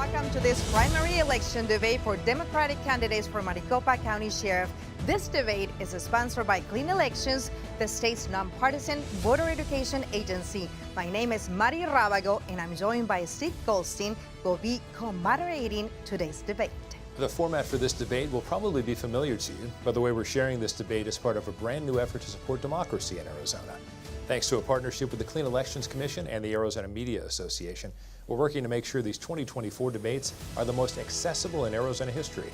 Welcome to this primary election debate for Democratic candidates for Maricopa County Sheriff. This debate is sponsored by Clean Elections, the state's nonpartisan voter education agency. My name is Mari Rábago, and I'm joined by Steve Goldstein, who will be co-moderating today's debate. The format for this debate will probably be familiar to you. By the way, we're sharing this debate as part of a brand new effort to support democracy in Arizona. Thanks to a partnership with the Clean Elections Commission and the Arizona Media Association, we're working to make sure these 2024 debates are the most accessible in Arizona history.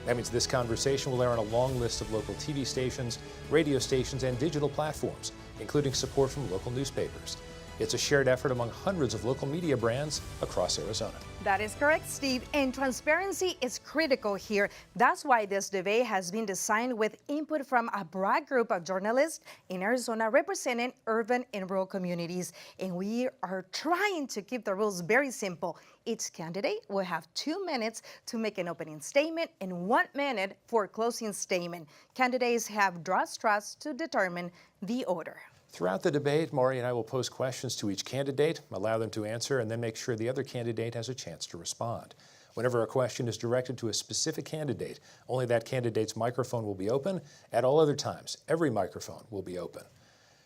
That means this conversation will air on a long list of local TV stations, radio stations, and digital platforms, including support from local newspapers. It's a shared effort among hundreds of local media brands across Arizona. That is correct, Steve, and transparency is critical here. That's why this debate has been designed with input from a broad group of journalists in Arizona representing urban and rural communities. And we are trying to keep the rules very simple. Each candidate will have 2 minutes to make an opening statement and 1 minute for a closing statement. Candidates have draw straws to determine the order. Throughout the debate, Maury and I will pose questions to each candidate, allow them to answer, and then make sure the other candidate has a chance to respond. Whenever a question is directed to a specific candidate, only that candidate's microphone will be open. At all other times, every microphone will be open.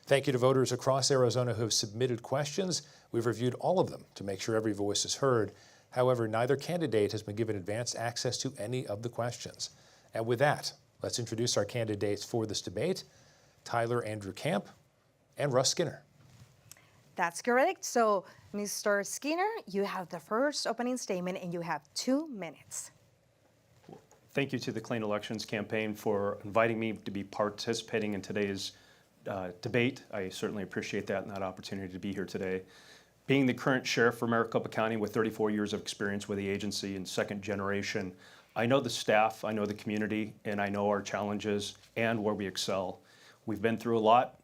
Thank you to voters across Arizona who have submitted questions. We've reviewed all of them to make sure every voice is heard. However, neither candidate has been given advance access to any of the questions. And with that, let's introduce our candidates for this debate, Tyler Andrew Kamp and Russ Skinner. That's correct. So, Mr. Skinner, you have the first opening statement and you have 2 minutes. Thank you to the Clean Elections campaign for inviting me to be participating in today's debate. I certainly appreciate that and that opportunity to be here today. Being the current sheriff for Maricopa County with 34 years of experience with the agency and second generation, I know the staff, I know the community, and I know our challenges and where we excel. We've been through a lot.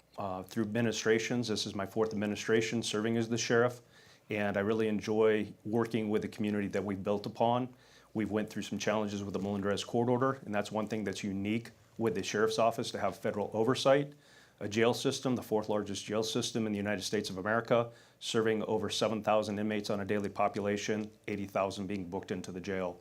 Through administrations. This is my 4th administration serving as the sheriff, and I really enjoy working with the community that we've built upon. We've went through some challenges with the Melendrez court order, and that's one thing that's unique with the sheriff's office, to have federal oversight. A jail system, the 4th largest jail system in the United States of America, serving over 7,000 inmates on a daily population, 80,000 being booked into the jail.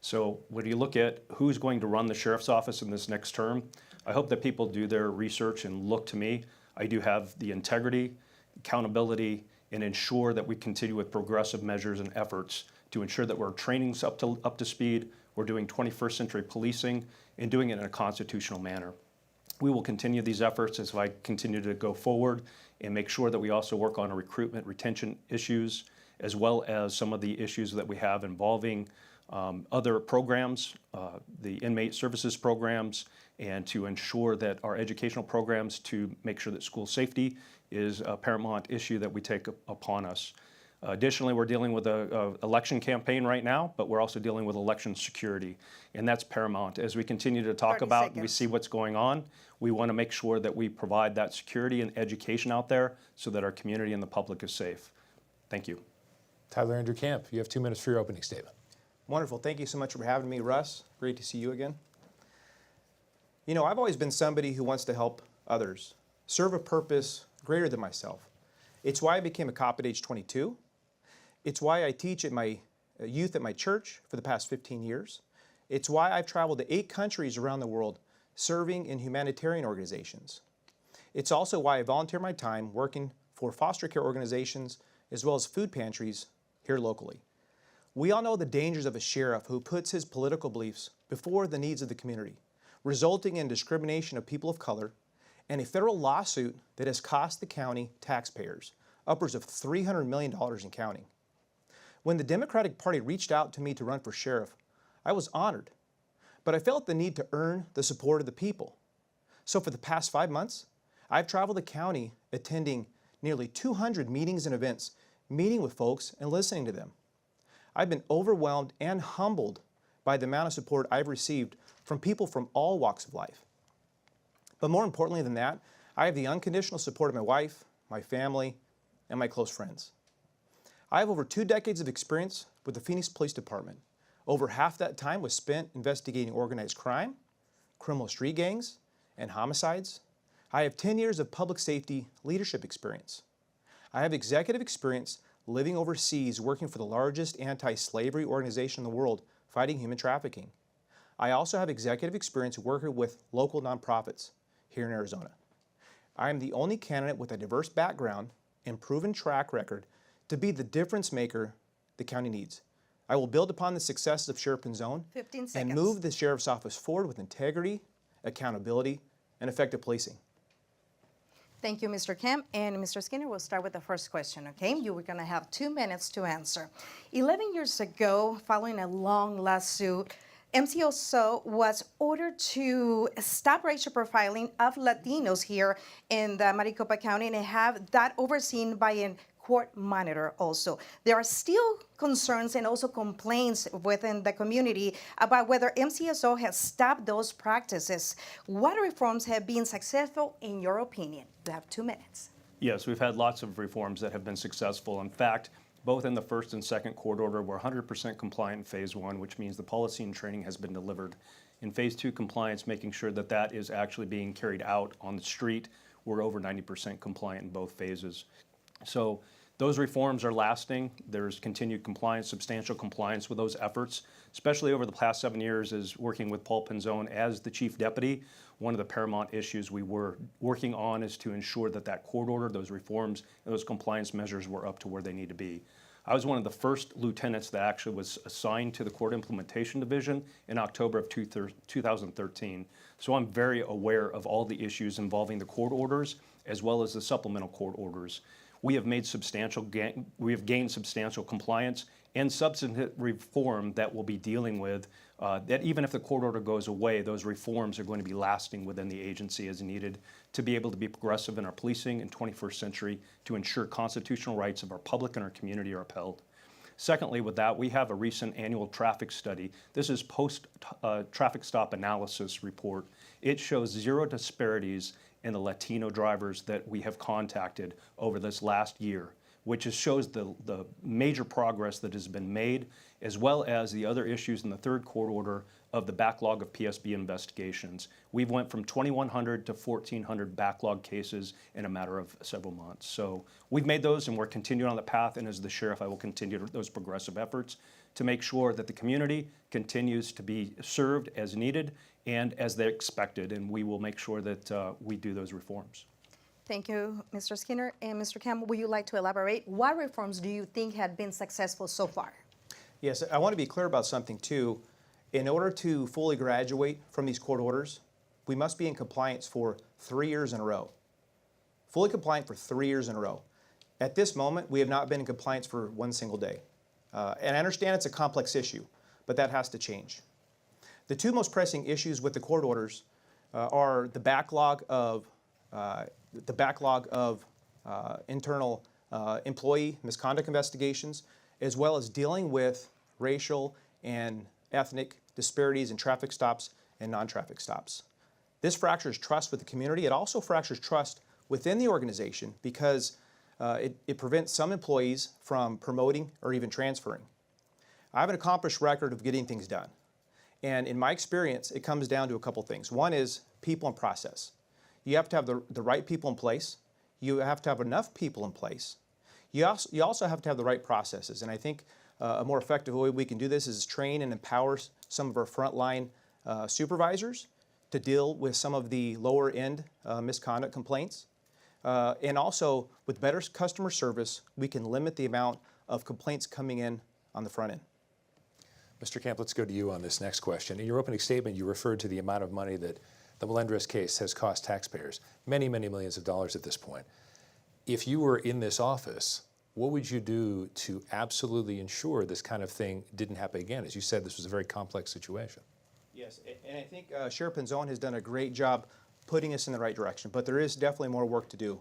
So when you look at who's going to run the sheriff's office in this next term, I hope that people do their research and look to me. I do have the integrity, accountability, and ensure that we continue with progressive measures and efforts to ensure that we're training's up to speed, we're doing 21st century policing, and doing it in a constitutional manner. We will continue these efforts as I continue to go forward and make sure that we also work on recruitment, retention issues, as well as some of the issues that we have involving other programs, the inmate services programs, and to ensure that our educational programs, to make sure that school safety is a paramount issue that we take upon us. Additionally, we're dealing with an election campaign right now, but we're also dealing with election security, and that's paramount. As we continue to talk about, we see what's going on, we want to make sure that we provide that security and education out there so that our community and the public is safe. Thank you. Tyler Andrew Kamp, you have 2 minutes for your opening statement. Wonderful. Thank you so much for having me, Russ. Great to see you again. You know, I've always been somebody who wants to help others, serve a purpose greater than myself. It's why I became a cop at age 22. It's why I teach at my youth at my church for the past 15 years. It's why I've traveled to 8 countries around the world serving in humanitarian organizations. It's also why I volunteer my time working for foster care organizations as well as food pantries here locally. We all know the dangers of a sheriff who puts his political beliefs before the needs of the community, resulting in discrimination of people of color and a federal lawsuit that has cost the county taxpayers upwards of $300 million in counting. When the Democratic Party reached out to me to run for sheriff, I was honored, but I felt the need to earn the support of the people. So for the past 5 months, I've traveled the county attending nearly 200 meetings and events, meeting with folks and listening to them. I've been overwhelmed and humbled by the amount of support I've received from people from all walks of life. But more importantly than that, I have the unconditional support of my wife, my family, and my close friends. I have over 2 decades of experience with the Phoenix Police Department. Over half that time was spent investigating organized crime, criminal street gangs, and homicides. I have 10 years of public safety leadership experience. I have executive experience living overseas working for the largest anti-slavery organization in the world fighting human trafficking. I also have executive experience working with local nonprofits here in Arizona. I am the only candidate with a diverse background and proven track record to be the difference maker the county needs. I will build upon the successes of Sheriff Pinzón 15 seconds. and move the Sheriff's Office forward with integrity, accountability, and effective policing. Thank you, Mr. Kamp. And Mr. Skinner, we'll start with the first question, okay? You were going to have 2 minutes to answer. 11 years ago, following a long lawsuit, MCSO was ordered to stop racial profiling of Latinos here in the Maricopa County and have that overseen by a court monitor also. There are still concerns and also complaints within the community about whether MCSO has stopped those practices. What reforms have been successful in your opinion? You have 2 minutes. Yes, we've had lots of reforms that have been successful. In fact, both in the first and second court order, we're 100% compliant in phase 1, which means the policy and training has been delivered. In phase 2 compliance, making sure that that is actually being carried out on the street, we're over 90% compliant in both phases. So those reforms are lasting. There's continued compliance, substantial compliance with those efforts, especially over the past 7 years as working with Paul Pinzón as the chief deputy. One of the paramount issues we were working on is to ensure that that court order, those reforms, and those compliance measures were up to where they need to be. I was one of the first lieutenants that actually was assigned to the Court Implementation Division in October of 2013. So I'm very aware of all the issues involving the court orders as well as the supplemental court orders. We have gained substantial compliance and substantive reform that we'll be dealing with, that even if the court order goes away, those reforms are going to be lasting within the agency as needed to be able to be progressive in our policing in 21st century to ensure constitutional rights of our public and our community are upheld. Secondly, with that, we have a recent annual traffic study. This is post-traffic stop analysis report. It shows zero disparities in the Latino drivers that we have contacted over this last year, which shows the major progress that has been made, as well as the other issues in the third court order of the backlog of PSB investigations. We've went from 2,100 to 1,400 backlog cases in a matter of several months. So we've made those and we're continuing on the path, and as the sheriff, I will continue those progressive efforts to make sure that the community continues to be served as needed and as they're expected, and we will make sure that we do those reforms. Thank you, Mr. Skinner. And Mr. Kamp, would you like to elaborate? What reforms do you think have been successful so far? Yes, I want to be clear about something too. In order to fully graduate from these court orders, we must be in compliance for 3 years in a row. Fully compliant for 3 years in a row. At this moment, we have not been in compliance for one single day. And I understand it's a complex issue, but that has to change. The two most pressing issues with the court orders are the backlog of internal employee misconduct investigations, as well as dealing with racial and ethnic disparities in traffic stops and non-traffic stops. This fractures trust with the community. It also fractures trust within the organization because it prevents some employees from promoting or even transferring. I have an accomplished record of getting things done. And in my experience, it comes down to a couple things. One is people and process. You have to have the right people in place. You have to have enough people in place. You also have to have the right processes. And I think a more effective way we can do this is train and empower some of our frontline supervisors to deal with some of the lower end misconduct complaints. And also, with better customer service, we can limit the amount of complaints coming in on the front end. Mr. Kamp, let's go to you on this next question. In your opening statement, you referred to the amount of money that the Melendrez case has cost taxpayers, many, many millions of dollars at this point. If you were in this office, what would you do to absolutely ensure this kind of thing didn't happen again? As you said, this was a very complex situation. Yes, and I think Sheriff Pinzón has done a great job putting us in the right direction, but there is definitely more work to do.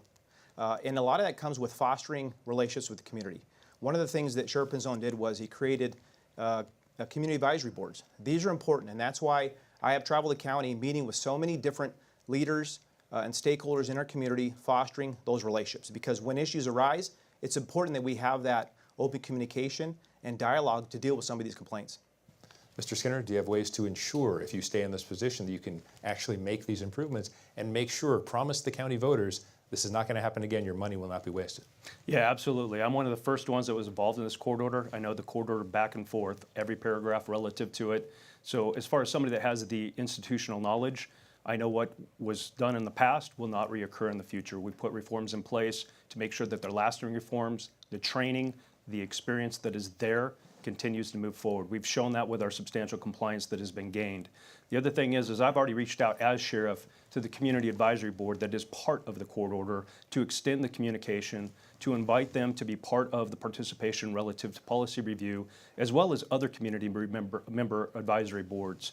And a lot of that comes with fostering relationships with the community. One of the things that Sheriff Pinzón did was he created community advisory boards. These are important, and that's why I have traveled the county meeting with so many different leaders and stakeholders in our community, fostering those relationships. Because when issues arise, it's important that we have that open communication and dialogue to deal with some of these complaints. Mr. Skinner, do you have ways to ensure, if you stay in this position, that you can actually make these improvements and make sure, promise the county voters this is not going to happen again, your money will not be wasted. Yeah, absolutely. I'm one of the first ones that was involved in this court order. I know the court order back and forth, every paragraph relative to it. So as far as somebody that has the institutional knowledge, I know what was done in the past will not reoccur in the future. We put reforms in place to make sure that they're lasting reforms, the training, the experience that is there continues to move forward. We've shown that with our substantial compliance that has been gained. The other thing is I've already reached out as sheriff to the Community Advisory Board that is part of the court order to extend the communication, to invite them to be part of the participation relative to policy review, as well as other community member advisory boards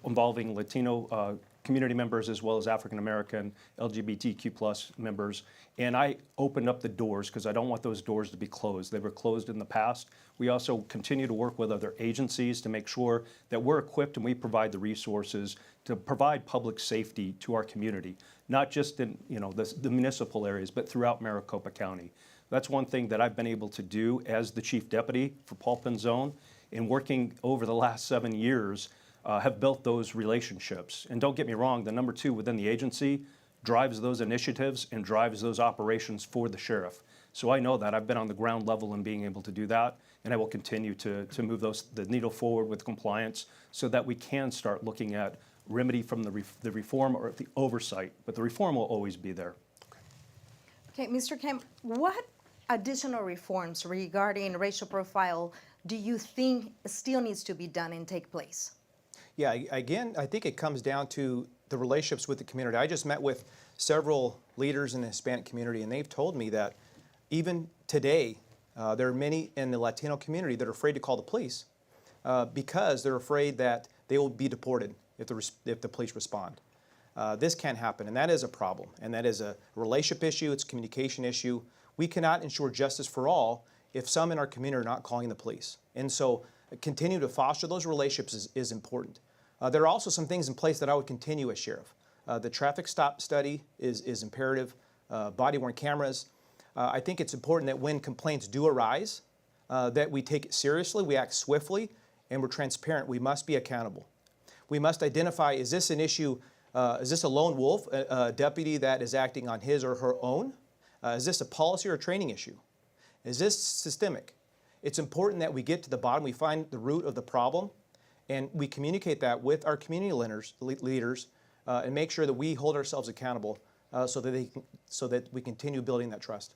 involving Latino community members as well as African American, LGBTQ+ members. And I opened up the doors because I don't want those doors to be closed. They were closed in the past. We also continue to work with other agencies to make sure that we're equipped and we provide the resources to provide public safety to our community, not just in the municipal areas, but throughout Maricopa County. That's one thing that I've been able to do as the chief deputy for Pulp Zone, and working over the last 7 years, have built those relationships. And don't get me wrong, the number 2 within the agency drives those initiatives and drives those operations for the sheriff. So I know that. I've been on the ground level in being able to do that, and I will continue to move the needle forward with compliance so that we can start looking at remedy from the reform or the oversight, but the reform will always be there. Okay, Mr. Kamp, what additional reforms regarding racial profile do you think still needs to be done and take place? Yeah, again, I think it comes down to the relationships with the community. I just met with several leaders in the Hispanic community, and they've told me that even today, there are many in the Latino community that are afraid to call the police because they're afraid that they will be deported if the police respond. This can't happen, and that is a problem, and that is a relationship issue, it's a communication issue. We cannot ensure justice for all if some in our community are not calling the police. And so continue to foster those relationships is important. There are also some things in place that I would continue as sheriff. The traffic stop study is imperative, body-worn cameras. I think it's important that when complaints do arise, that we take it seriously, we act swiftly, and we're transparent. We must be accountable. We must identify, is this an issue, is this a lone wolf, a deputy that is acting on his or her own? Is this a policy or a training issue? Is this systemic? It's important that we get to the bottom, we find the root of the problem, and we communicate that with our community leaders and make sure that we hold ourselves accountable so that we continue building that trust.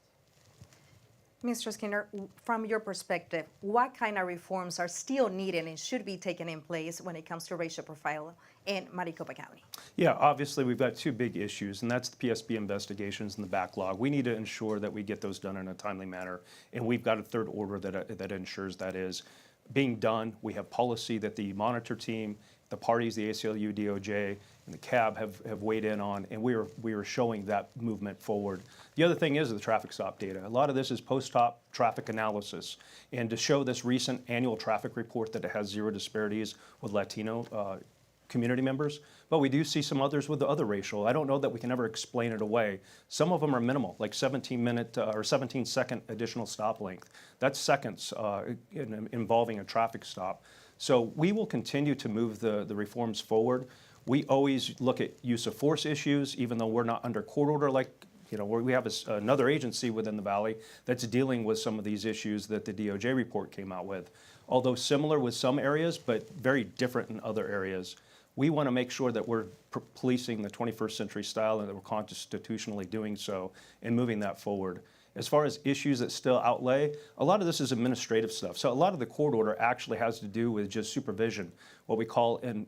Mr. Skinner, from your perspective, what kind of reforms are still needed and should be taken in place when it comes to racial profile in Maricopa County? Yeah, obviously we've got 2 big issues, and that's the PSB investigations and the backlog. We need to ensure that we get those done in a timely manner, and we've got a third order that ensures that is being done. We have policy that the monitor team, the parties, the ACLU, DOJ, and the CAB have weighed in on, and we are showing that movement forward. The other thing is the traffic stop data. A lot of this is post-stop traffic analysis, and to show this recent annual traffic report that it has 0 disparities with Latino community members, but we do see some others with the other racial. I don't know that we can ever explain it away. Some of them are minimal, like 17-minute or 17-second additional stop length. That's seconds involving a traffic stop. So we will continue to move the reforms forward. We always look at use of force issues, even though we're not under court order like, where we have another agency within the Valley that's dealing with some of these issues that the DOJ report came out with. Although similar with some areas, but very different in other areas. We want to make sure that we're policing the 21st century style and that we're constitutionally doing so and moving that forward. As far as issues that still outlay, a lot of this is administrative stuff. So a lot of the court order actually has to do with just supervision, what we call an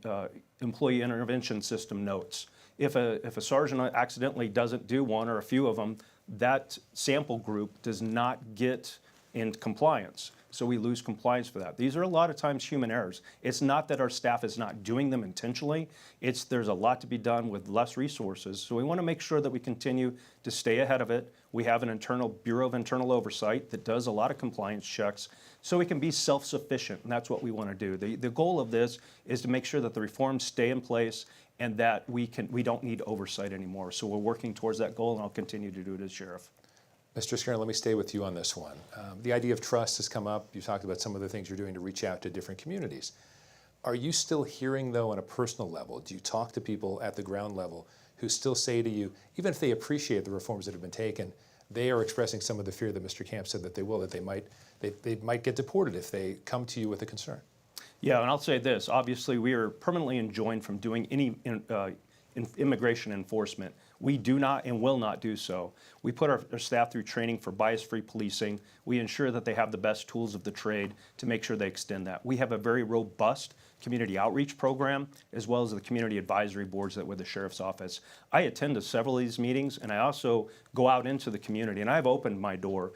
employee intervention system notes. If a sergeant accidentally doesn't do one or a few of them, that sample group does not get in compliance. So we lose compliance for that. These are a lot of times human errors. It's not that our staff is not doing them intentionally. There's a lot to be done with less resources. So we want to make sure that we continue to stay ahead of it. We have an internal Bureau of Internal Oversight that does a lot of compliance checks so we can be self-sufficient, and that's what we want to do. The goal of this is to make sure that the reforms stay in place and that we don't need oversight anymore. So we're working towards that goal, and I'll continue to do it as sheriff. Mr. Skinner, let me stay with you on this one. The idea of trust has come up. You talked about some of the things you're doing to reach out to different communities. Are you still hearing, though, on a personal level? Do you talk to people at the ground level who still say to you, even if they appreciate the reforms that have been taken, they are expressing some of the fear that Mr. Kamp said that they will, that they might get deported if they come to you with a concern? Yeah, and I'll say this. Obviously, we are permanently enjoined from doing any immigration enforcement. We do not and will not do so. We put our staff through training for bias-free policing. We ensure that they have the best tools of the trade to make sure they extend that. We have a very robust community outreach program, as well as the community advisory boards that with the Sheriff's Office. I attend to several of these meetings, and I also go out into the community, and I've opened my door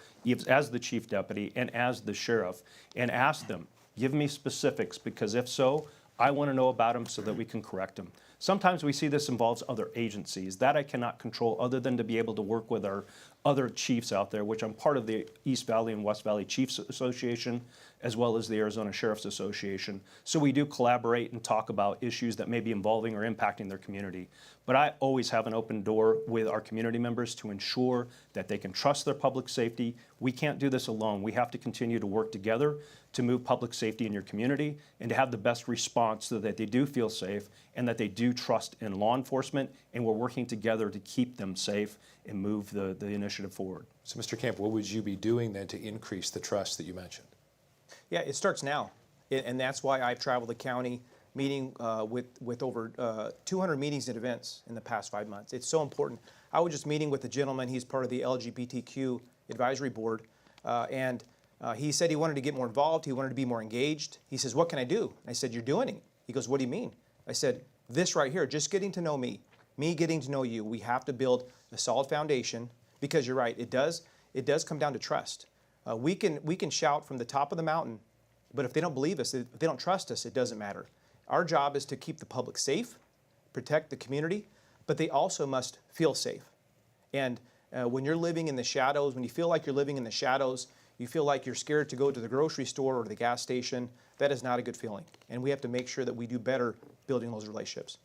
as the Chief Deputy and as the Sheriff, and asked them, give me specifics, because if so, I want to know about them so that we can correct them. Sometimes we see this involves other agencies. That I cannot control other than to be able to work with our other chiefs out there, which I'm part of the East Valley and West Valley Chiefs Association, as well as the Arizona Sheriff's Association. So we do collaborate and talk about issues that may be involving or impacting their community. But I always have an open door with our community members to ensure that they can trust their public safety. We can't do this alone. We have to continue to work together to move public safety in your community and to have the best response so that they do feel safe and that they do trust in law enforcement, and we're working together to keep them safe and move the initiative forward. So, Mr. Kamp, what would you be doing then to increase the trust that you mentioned? Yeah, it starts now, and that's why I've traveled the county meeting with over 200 meetings and events in the past 5 months. It's so important. I was just meeting with a gentleman. He's part of the LGBTQ advisory board, and he said he wanted to get more involved. He wanted to be more engaged. He says, what can I do? I said, you're doing it. He goes, what do you mean? I said, this right here, just getting to know me getting to know you. We have to build a solid foundation, because you're right, it does come down to trust. We can shout from the top of the mountain, but if they don't believe us, if they don't trust us, it doesn't matter. Our job is to keep the public safe, protect the community, but they also must feel safe. And when you're living in the shadows, when you feel like you're living in the shadows, you feel like you're scared to go to the grocery store or the gas station, that is not a good feeling. And we have to make sure that we do better building those relationships.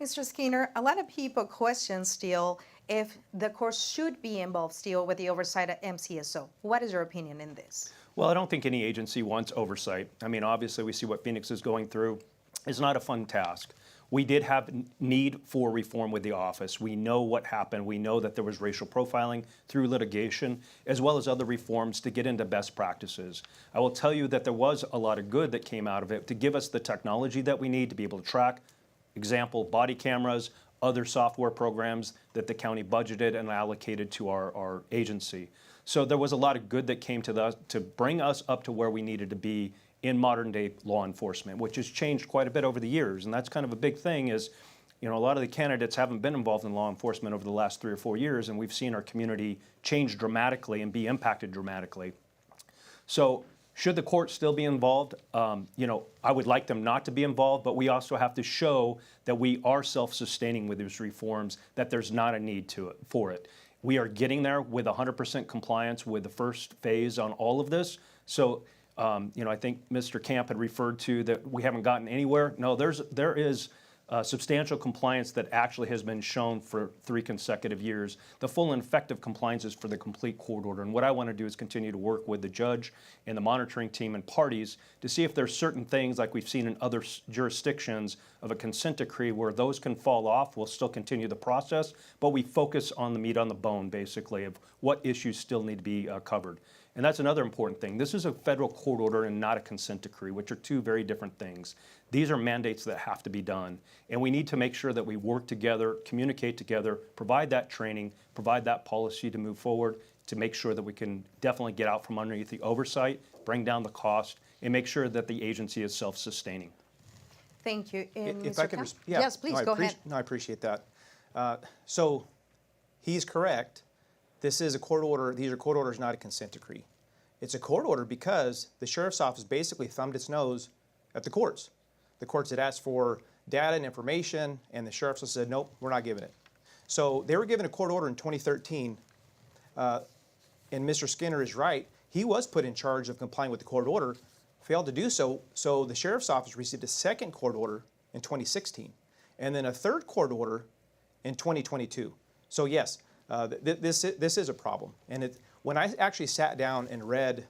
Mr. Skinner, a lot of people question still if the courts should be involved still with the oversight of MCSO. What is your opinion in this? Well, I don't think any agency wants oversight. I mean, obviously, we see what Phoenix is going through. It's not a fun task. We did have need for reform with the office. We know what happened. We know that there was racial profiling through litigation, as well as other reforms to get into best practices. I will tell you that there was a lot of good that came out of it to give us the technology that we need to be able to track, example, body cameras, other software programs that the county budgeted and allocated to our agency. So there was a lot of good that came to bring us up to where we needed to be in modern day law enforcement, which has changed quite a bit over the years. And that's kind of a big thing is, you know, a lot of the candidates haven't been involved in law enforcement over the last 3 or 4 years, and we've seen our community change dramatically and be impacted dramatically. So should the court still be involved? You know, I would like them not to be involved, but we also have to show that we are self-sustaining with these reforms, that there's not a need for it. We are getting there with 100% compliance with the first phase on all of this. So, you know, I think Mr. Kamp had referred to that we haven't gotten anywhere. No, there is substantial compliance that actually has been shown for 3 consecutive years. The full and effective compliance is for the complete court order. And what I want to do is continue to work with the judge and the monitoring team and parties to see if there's certain things like we've seen in other jurisdictions of a consent decree where those can fall off. We'll still continue the process, but we focus on the meat on the bone, basically, of what issues still need to be covered. And that's another important thing. This is a federal court order and not a consent decree, which are 2 very different things. These are mandates that have to be done. And we need to make sure that we work together, communicate together, provide that training, provide that policy to move forward to make sure that we can definitely get out from underneath the oversight, bring down the cost, and make sure that the agency is self-sustaining. Thank you. If I could, yeah. Yes, please, go ahead. No, I appreciate that. So he's correct. This is a court order. These are court orders, not a consent decree. It's a court order because the sheriff's office basically thumbed its nose at the courts. The courts had asked for data and information, and the sheriff's office said, nope, we're not giving it. So they were given a court order in 2013, and Mr. Skinner is right. He was put in charge of complying with the court order, failed to do so, so the sheriff's office received a second court order in 2016, and then a third court order in 2022. So yes, this is a problem. And when I actually sat down and read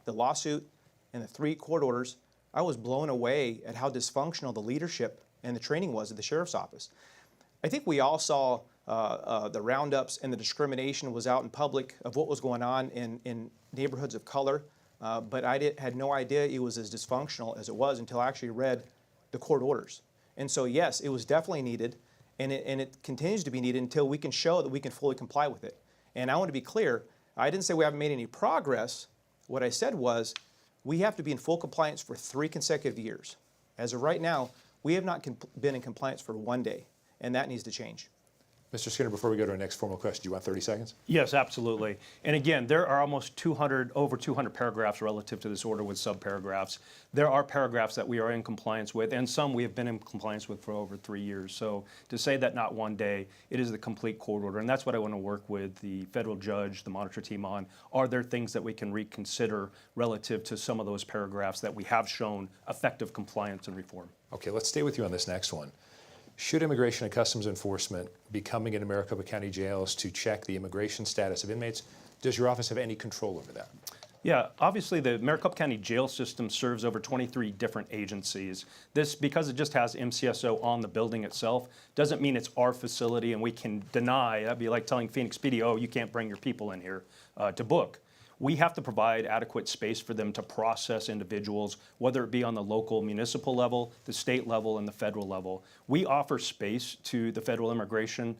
the lawsuit and the 3 court orders, I was blown away at how dysfunctional the leadership and the training was at the sheriff's office. I think we all saw the roundups and the discrimination was out in public of what was going on in neighborhoods of color, but I had no idea it was as dysfunctional as it was until I actually read the court orders. And so yes, it was definitely needed, and it continues to be needed until we can show that we can fully comply with it. And I want to be clear, I didn't say we haven't made any progress. What I said was we have to be in full compliance for 3 consecutive years. As of right now, we have not been in compliance for 1 day, and that needs to change. Mr. Skinner, before we go to our next formal question, do you want 30 seconds? Yes, absolutely. And again, there are almost over 200 paragraphs relative to this order with subparagraphs. There are paragraphs that we are in compliance with, and some we have been in compliance with for over 3 years. So to say that not 1 day, it is the complete court order, and that's what I want to work with the federal judge, the monitor team on. Are there things that we can reconsider relative to some of those paragraphs that we have shown effective compliance and reform? Okay, let's stay with you on this next one. Should Immigration and Customs Enforcement be coming into Maricopa County jails to check the immigration status of inmates? Does your office have any control over that? Yeah, obviously the Maricopa County jail system serves over 23 different agencies. This, because it just has MCSO on the building itself, doesn't mean it's our facility and we can deny. That'd be like telling Phoenix PD, oh, you can't bring your people in here to book. We have to provide adequate space for them to process individuals, whether it be on the local municipal level, the state level, and the federal level. We offer space to the Federal Immigration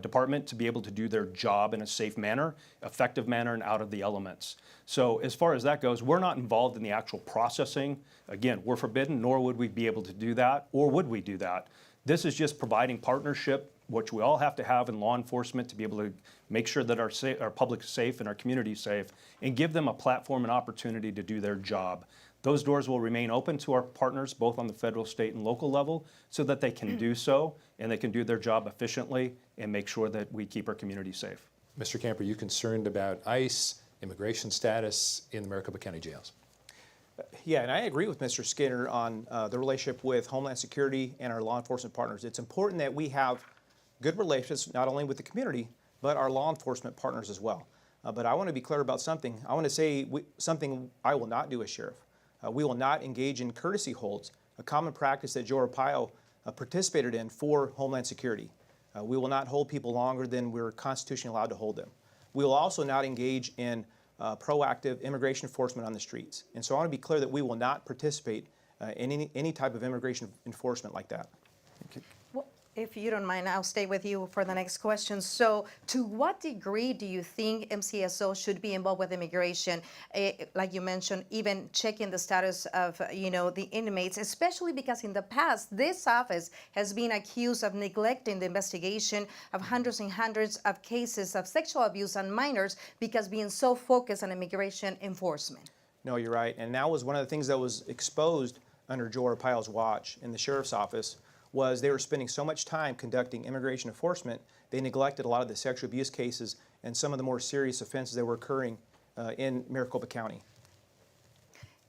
Department to be able to do their job in a safe manner, effective manner, and out of the elements. So as far as that goes, we're not involved in the actual processing. Again, we're forbidden, nor would we be able to do that, or would we do that. This is just providing partnership, which we all have to have in law enforcement to be able to make sure that our public is safe and our community is safe, and give them a platform and opportunity to do their job. Those doors will remain open to our partners, both on the federal, state, and local level, so that they can do so, and they can do their job efficiently and make sure that we keep our community safe. Mr. Kamp, are you concerned about ICE, immigration status in the Maricopa County jails? Yeah, and I agree with Mr. Skinner on the relationship with Homeland Security and our law enforcement partners. It's important that we have good relationships, not only with the community, but our law enforcement partners as well. But I want to be clear about something. I want to say something I will not do as sheriff. We will not engage in courtesy holds, a common practice that Joe Arpaio participated in for Homeland Security. We will not hold people longer than we're constitutionally allowed to hold them. We will also not engage in proactive immigration enforcement on the streets. And so I want to be clear that we will not participate in any type of immigration enforcement like that. Well, if you don't mind, I'll stay with you for the next question. So to what degree do you think MCSO should be involved with immigration? Like you mentioned, even checking the status of, the inmates, especially because in the past, this office has been accused of neglecting the investigation of hundreds and hundreds of cases of sexual abuse on minors because being so focused on immigration enforcement. No, you're right. And that was one of the things that was exposed under Joe Arpaio's watch in the sheriff's office, was they were spending so much time conducting immigration enforcement, they neglected a lot of the sexual abuse cases and some of the more serious offenses that were occurring in Maricopa County.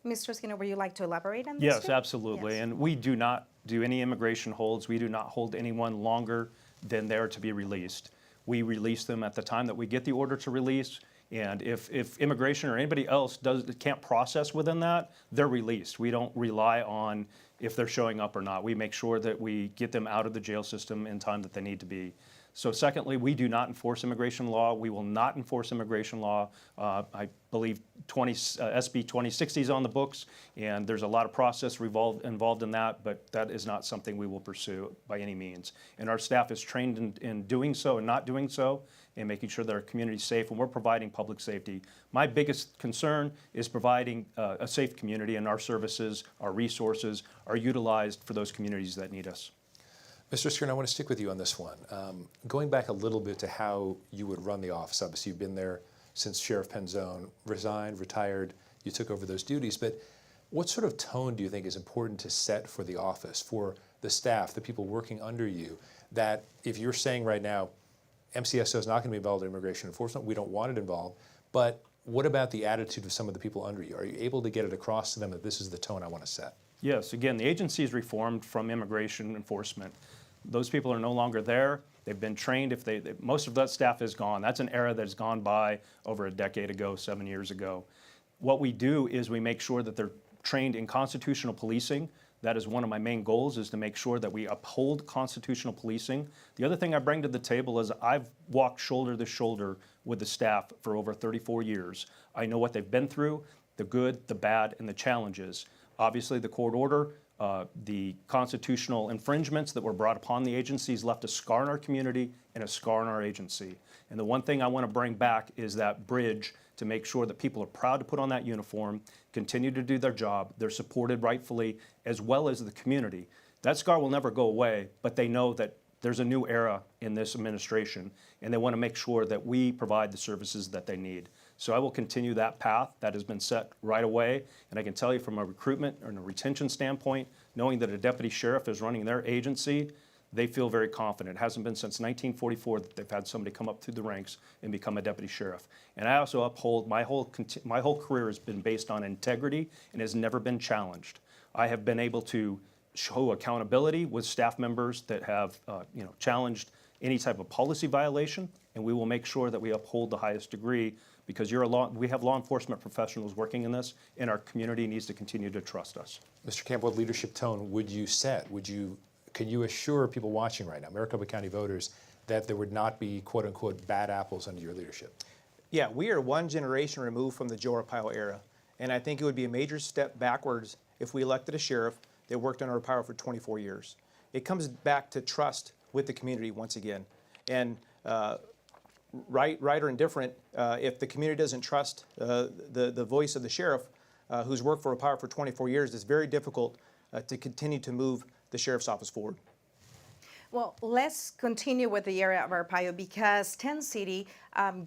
Mr. Skinner, would you like to elaborate on this? Yes, too? absolutely. Yes. And we do not do any immigration holds. We do not hold anyone longer than they're to be released. We release them at the time that we get the order to release. And if immigration or anybody else can't process within that, they're released. We don't rely on if they're showing up or not. We make sure that we get them out of the jail system in time that they need to be. So secondly, we do not enforce immigration law. We will not enforce immigration law. I believe SB 2060 is on the books, and there's a lot of process involved in that, but that is not something we will pursue by any means. And our staff is trained in doing so and not doing so, and making sure that our community is safe, and we're providing public safety. My biggest concern is providing a safe community, and our services, our resources are utilized for those communities that need us. Mr. Skinner, I want to stick with you on this one. Going back a little bit to how you would run the office, obviously you've been there since Sheriff Penzone resigned, retired, you took over those duties, but what sort of tone do you think is important to set for the office, for the staff, the people working under you, that if you're saying right now, MCSO is not going to be involved in immigration enforcement, we don't want it involved, but what about the attitude of some of the people under you? Are you able to get it across to them that this is the tone I want to set? Yes, again, the agency is reformed from immigration enforcement. Those people are no longer there. They've been trained. Most of that staff is gone. That's an era that's gone by over a decade ago, 7 years ago. What we do is we make sure that they're trained in constitutional policing, That is one of my main goals, is to make sure that we uphold constitutional policing. The other thing I bring to the table is I've walked shoulder to shoulder with the staff for over 34 years. I know what they've been through, the good, the bad, and the challenges. Obviously, the court order, the constitutional infringements that were brought upon the agencies left a scar in our community and a scar in our agency. And the one thing I want to bring back is that bridge to make sure that people are proud to put on that uniform, continue to do their job, they're supported rightfully, as well as the community. That scar will never go away, but they know that there's a new era in this administration, and they want to make sure that we provide the services that they need. So I will continue that path that has been set right away, and I can tell you from a recruitment and a retention standpoint, knowing that a deputy sheriff is running their agency, they feel very confident. It hasn't been since 1944 that they've had somebody come up through the ranks and become a deputy sheriff. And I also uphold, my whole career has been based on integrity and has never been challenged. I have been able to show accountability with staff members that have challenged any type of policy violation, and we will make sure that we uphold the highest degree, because we have law enforcement professionals working in this, and our community needs to continue to trust us. Mr. Kamp, what leadership tone would you set? Can you assure people watching right now, Maricopa County voters, that there would not be quote unquote bad apples under your leadership? Yeah, we are one generation removed from the Joe Arpaio era, and I think it would be a major step backwards if we elected a sheriff that worked under Arpaio for 24 years. It comes back to trust with the community once again. And right or indifferent, if the community doesn't trust the voice of the sheriff who's worked for Arpaio for 24 years, it's very difficult to continue to move the sheriff's office forward. Well, let's continue with the area of Arpaio, because Tent City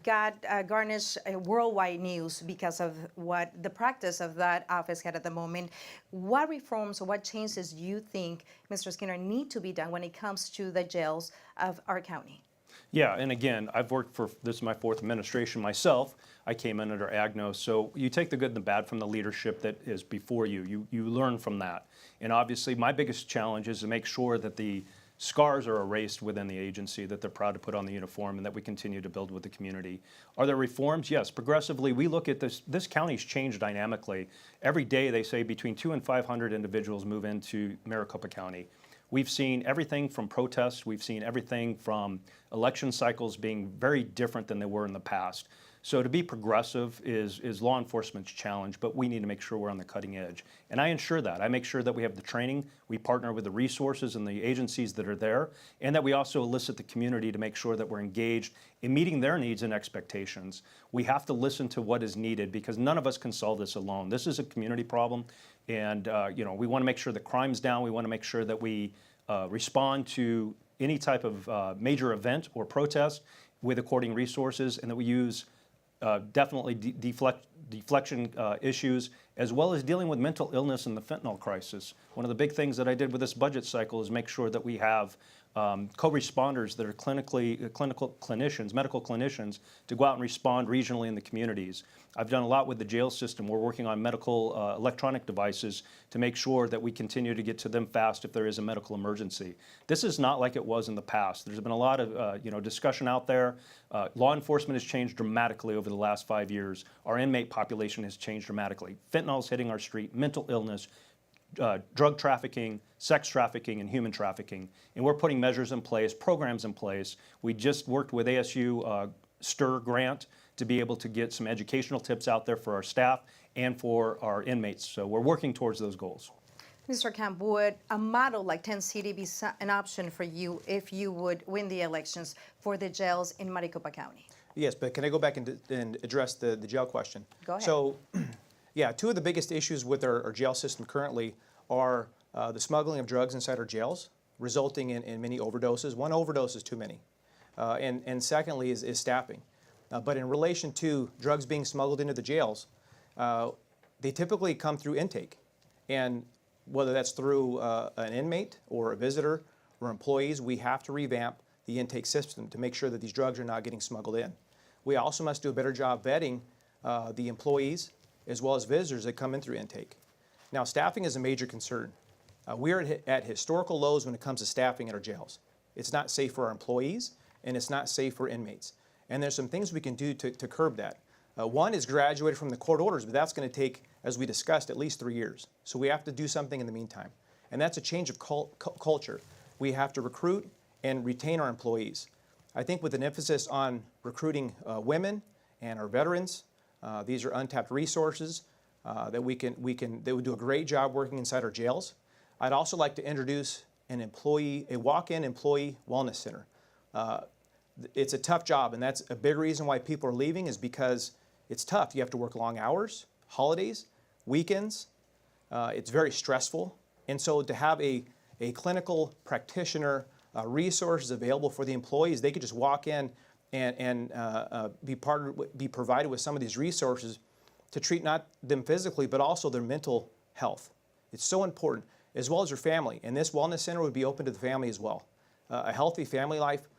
got garnished worldwide news because of what the practice of that office had at the moment. What reforms or what changes do you think, Mr. Skinner, need to be done when it comes to the jails of our county? Yeah, and again, I've worked for, this is my fourth administration myself. I came in under Agno, so you take the good and the bad from the leadership that is before you. You learn from that. And obviously, my biggest challenge is to make sure that the scars are erased within the agency, that they're proud to put on the uniform, and that we continue to build with the community. Are there reforms? Yes. Progressively, we look at this. This county's changed dynamically. Every day, they say between 200 and 500 individuals move into Maricopa County. We've seen everything from protests. We've seen everything from election cycles being very different than they were in the past. So to be progressive is law enforcement's challenge, but we need to make sure we're on the cutting edge. And I ensure that. I make sure that we have the training, we partner with the resources and the agencies that are there, and that we also elicit the community to make sure that we're engaged in meeting their needs and expectations. We have to listen to what is needed, because none of us can solve this alone. This is a community problem, and we want to make sure that crime's down. We want to make sure that we respond to any type of major event or protest with according resources, and that we use definitely deflection issues, as well as dealing with mental illness and the fentanyl crisis. One of the big things that I did with this budget cycle is make sure that we have co-responders that are clinicians, medical clinicians, to go out and respond regionally in the communities. I've done a lot with the jail system. We're working on medical electronic devices to make sure that we continue to get to them fast if there is a medical emergency. This is not like it was in the past. There's been a lot of discussion out there. Law enforcement has changed dramatically over the last 5 years. Our inmate population has changed dramatically. Fentanyl is hitting our street, mental illness, drug trafficking, sex trafficking, and human trafficking. And we're putting measures in place, programs in place. We just worked with ASU STIR grant to be able to get some educational tips out there for our staff and for our inmates. So we're working towards those goals. Mr. Kamp, would a model like Tent City be an option for you if you would win the elections for the jails in Maricopa County? Yes, but can I go back and address the jail question? Go ahead. So, yeah, two of the biggest issues with our jail system currently are the smuggling of drugs inside our jails, resulting in many overdoses. One overdose is too many. And secondly is staffing. But in relation to drugs being smuggled into the jails, they typically come through intake. And whether that's through an inmate or a visitor or employees, we have to revamp the intake system to make sure that these drugs are not getting smuggled in. We also must do a better job vetting the employees as well as visitors that come in through intake. Now, staffing is a major concern. We are at historical lows when it comes to staffing at our jails. It's not safe for our employees, and it's not safe for inmates. And there's some things we can do to curb that. One is graduated from the court orders, but that's going to take, as we discussed, at least 3 years. So we have to do something in the meantime. and that's a change of culture. We have to recruit and retain our employees. I think with an emphasis on recruiting women and our veterans, these are untapped resources that they would do a great job working inside our jails. I'd also like to introduce a walk-in employee wellness center. It's a tough job, and that's a big reason why people are leaving, is because it's tough. You have to work long hours, holidays, weekends. It's very stressful. And so to have a clinical practitioner resources available for the employees, they could just walk in and be provided with some of these resources to treat not them physically, but also their mental health. It's so important, as well as your family. And this wellness center would be open to the family as well. A healthy family life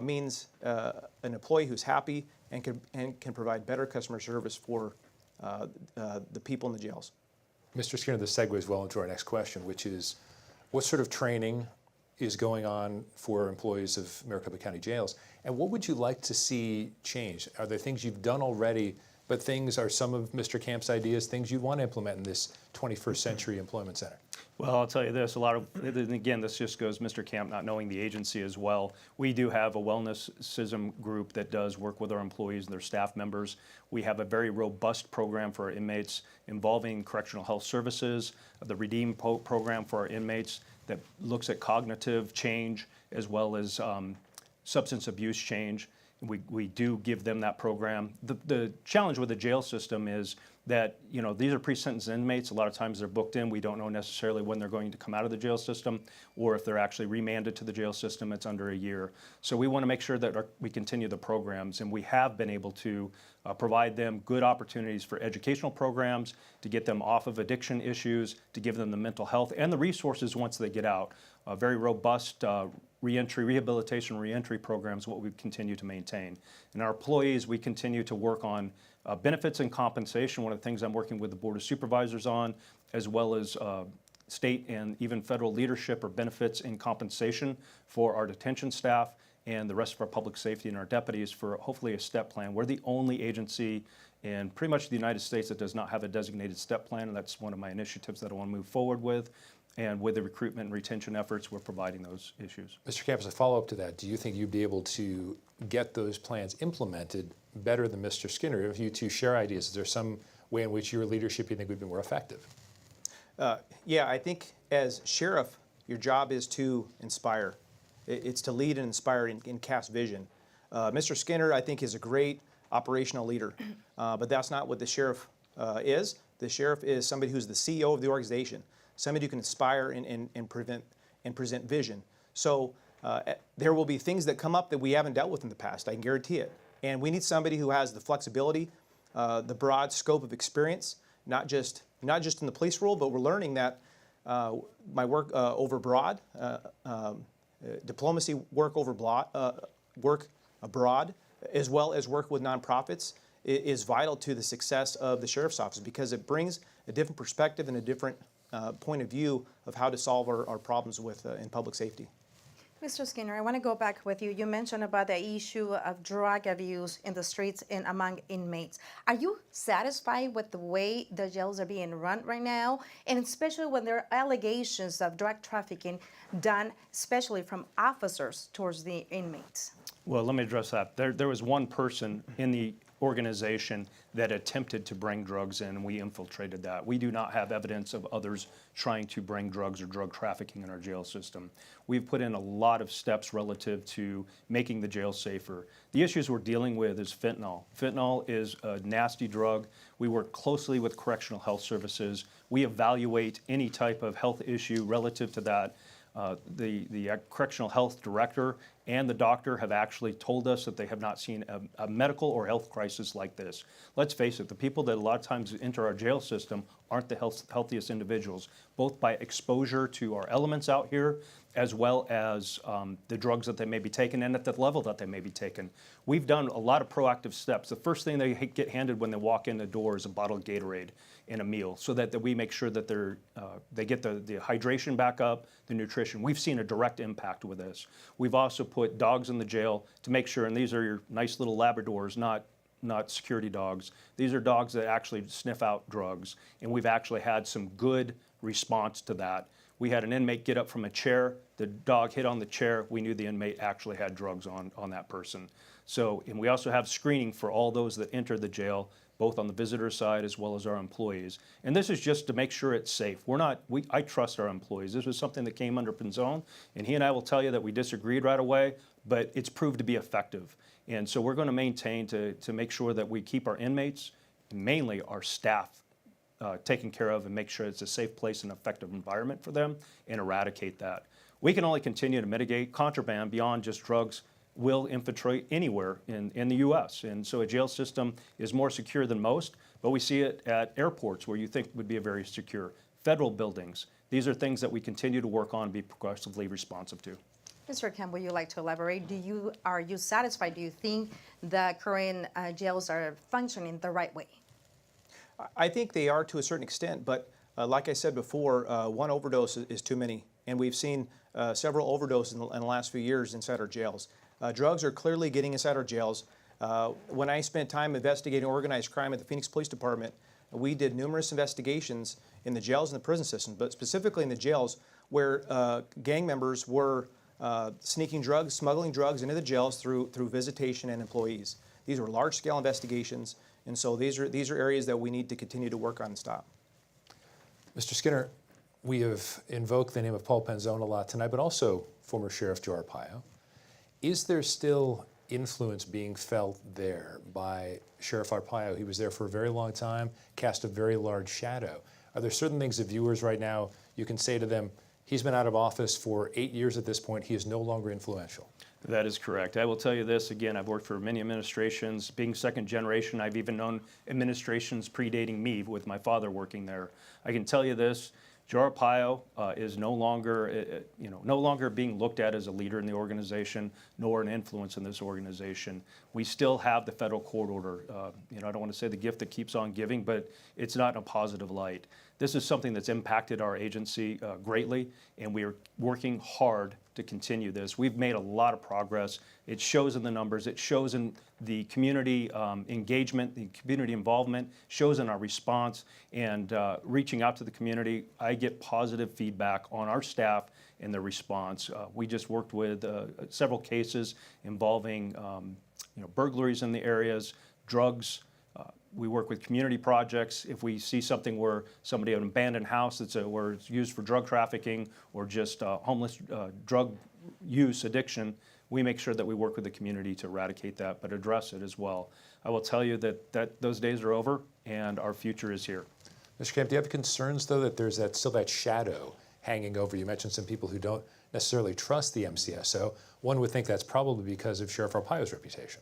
means an employee who's happy and can provide better customer service for the people in the jails. Mr. Skinner, this segues well into our next question, which is, what sort of training is going on for employees of Maricopa County jails, and what would you like to see change? Are there things you've done already, but some of Mr. Kamp's ideas, things you'd want to implement in this 21st century employment center? Well, I'll tell you this, again, this just goes Mr. Kamp not knowing the agency as well. We do have a wellness CISM group that does work with our employees and their staff members. We have a very robust program for our inmates involving correctional health services, the Redeem program for our inmates that looks at cognitive change as well as substance abuse change. We do give them that program. The challenge with the jail system is that, these are pre-sentenced inmates. A lot of times they're booked in. We don't know necessarily when they're going to come out of the jail system, or if they're actually remanded to the jail system, it's under a year. So we want to make sure that we continue the programs, and we have been able to provide them good opportunities for educational programs, to get them off of addiction issues, to give them the mental health and the resources once they get out. A very robust rehabilitation reentry programs, what we continue to maintain. And our employees, we continue to work on benefits and compensation. One of the things I'm working with the Board of Supervisors on, as well as state and even federal leadership, or benefits and compensation for our detention staff and the rest of our public safety and our deputies, for hopefully a STEP plan. We're the only agency in pretty much the United States that does not have a designated STEP plan, and that's one of my initiatives that I want to move forward with. And with the recruitment and retention efforts, we're providing those issues. Mr. Kamp, as a follow-up to that, do you think you'd be able to get those plans implemented better than Mr. Skinner? If you two share ideas, is there some way in which your leadership you think would be more effective? Yeah, I think as sheriff, your job is to inspire. It's to lead and inspire and cast vision. Mr. Skinner, I think, is a great operational leader, but that's not what the sheriff is. The sheriff is somebody who's the CEO of the organization, somebody who can inspire and present vision. So there will be things that come up that we haven't dealt with in the past, I can guarantee it. And we need somebody who has the flexibility, the broad scope of experience, not just in the police role, but we're learning that my work over abroad, diplomacy work work abroad, as well as work with nonprofits, is vital to the success of the sheriff's office, because it brings a different perspective and a different point of view of how to solve our problems in public safety. Mr. Skinner, I want to go back with you. You mentioned about the issue of drug abuse in the streets and among inmates. Are you satisfied with the way the jails are being run right now? And especially when there are allegations of drug trafficking done, especially from officers towards the inmates? Well, let me address that. There was one person in the organization that attempted to bring drugs in, and we infiltrated that. We do not have evidence of others trying to bring drugs or drug trafficking in our jail system. We've put in a lot of steps relative to making the jail safer. The issues we're dealing with is fentanyl. Fentanyl is a nasty drug. We work closely with correctional health services. We evaluate any type of health issue relative to that. The correctional health director and the doctor have actually told us that they have not seen a medical or health crisis like this. Let's face it, the people that a lot of times enter our jail system aren't the healthiest individuals, both by exposure to our elements out here, as well as the drugs that they may be taking and at the level that they may be taking. We've done a lot of proactive steps. The first thing they get handed when they walk in the door is a bottle of Gatorade and a meal, so that we make sure that they get the hydration back up, the nutrition. We've seen a direct impact with this. We've also put dogs in the jail to make sure, and these are your nice little Labradors, not security dogs. These are dogs that actually sniff out drugs, and we've actually had some good response to that. We had an inmate get up from a chair. The dog hit on the chair. We knew the inmate actually had drugs on that person. So, and we also have screening for all those that enter the jail, both on the visitor side as well as our employees. And this is just to make sure it's safe. I trust our employees. This was something that came under Penzone, and he and I will tell you that we disagreed right away, but it's proved to be effective. And so we're going to maintain to make sure that we keep our inmates, mainly our staff, taken care of and make sure it's a safe place and effective environment for them and eradicate that. We can only continue to mitigate contraband beyond just drugs will infiltrate anywhere in the U.S. And so a jail system is more secure than most, but we see it at airports where you think would be a very secure. Federal buildings. These are things that we continue to work on and be progressively responsive to. Mr. Kamp, would you like to elaborate? Are you satisfied? Do you think the current jails are functioning the right way? I think they are to a certain extent, but like I said before, one overdose is too many. And we've seen several overdoses in the last few years inside our jails. Drugs are clearly getting inside our jails. When I spent time investigating organized crime at the Phoenix Police Department, we did numerous investigations in the jails and the prison system, but specifically in the jails where gang members were sneaking drugs, smuggling drugs into the jails through visitation and employees. These were large-scale investigations, and so these are areas that we need to continue to work on and stop. Mr. Skinner, we have invoked the name of Paul Penzone a lot tonight, but also former Sheriff Joe Arpaio. Is there still influence being felt there by Sheriff Arpaio? He was there for a very long time, cast a very large shadow. Are there certain things that viewers right now, you can say to them, he's been out of office for 8 years at this point, he is no longer influential? That is correct. I will tell you this, again, I've worked for many administrations. Being second generation, I've even known administrations predating me with my father working there. I can tell you this, Joe Arpaio is no longer being looked at as a leader in the organization, nor an influence in this organization. We still have the federal court order. I don't want to say the gift that keeps on giving, but it's not in a positive light. This is something that's impacted our agency greatly, and we are working hard to continue this. We've made a lot of progress. It shows in the numbers. It shows in the community engagement, the community involvement, shows in our response, and reaching out to the community. I get positive feedback on our staff and their response. We just worked with several cases involving burglaries in the areas, drugs. We work with community projects. If we see something where somebody had an abandoned house where it's used for drug trafficking or just homeless drug use addiction, we make sure that we work with the community to eradicate that, but address it as well. I will tell you that those days are over and our future is here. Mr. Kamp, do you have concerns, though, that there's still that shadow hanging over? You mentioned some people who don't necessarily trust the MCSO. One would think that's probably because of Sheriff Arpaio's reputation.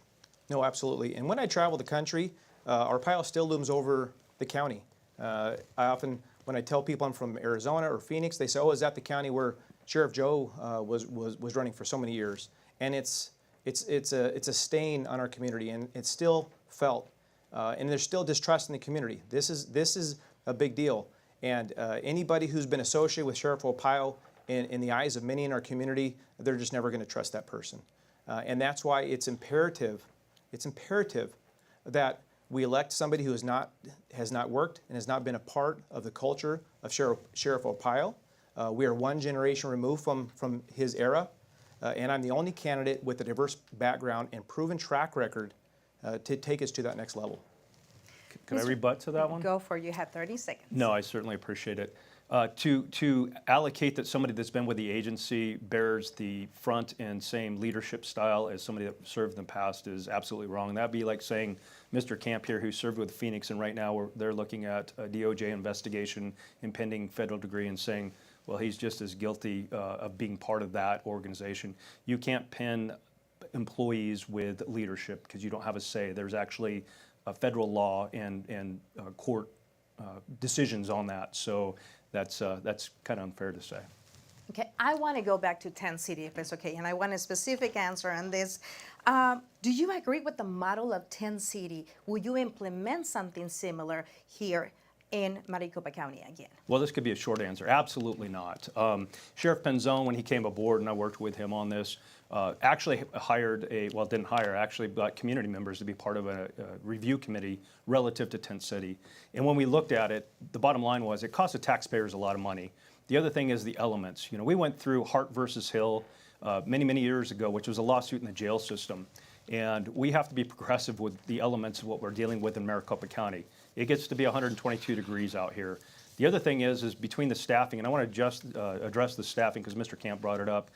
No, absolutely. And when I travel the country, Arpaio still looms over the county. I often, when I tell people I'm from Arizona or Phoenix, they say, "Oh, is that the county where Sheriff Joe was running for so many years?" And it's a stain on our community, and it's still felt, and there's still distrust in the community. This is a big deal, and anybody who's been associated with Sheriff Arpaio, in the eyes of many in our community, they're just never going to trust that person, and that's why it's imperative that we elect somebody who has not worked and has not been a part of the culture of Sheriff Arpaio. We are one generation removed from his era, and I'm the only candidate with a diverse background and proven track record to take us to that next level. Can I rebut to that one? Go for it. You have 30 seconds. No, I certainly appreciate it. To allocate that somebody that's been with the agency bears the front and same leadership style as somebody that served in the past is absolutely wrong. That'd be like saying Mr. Kamp here, who served with Phoenix, and right now they're looking at a DOJ investigation, impending federal degree, and saying, well, he's just as guilty of being part of that organization. You can't pin employees with leadership because you don't have a say. There's actually a federal law and court decisions on that. So that's kind of unfair to say. Okay, I want to go back to Tent City, if it's okay, and I want a specific answer on this. Do you agree with the model of Tent City? Will you implement something similar here in Maricopa County again? Well, this could be a short answer. Absolutely not. Sheriff Penzone, when he came aboard, and I worked with him on this, actually actually got community members to be part of a review committee relative to Tent City. And when we looked at it, the bottom line was it cost the taxpayers a lot of money. The other thing is the elements. You know, we went through Hart versus Hill many years ago, which was a lawsuit in the jail system. And we have to be progressive with the elements of what we're dealing with in Maricopa County. It gets to be 122 degrees out here. The other thing is between the staffing, and I want to just address the staffing because Mr. Kamp brought it up.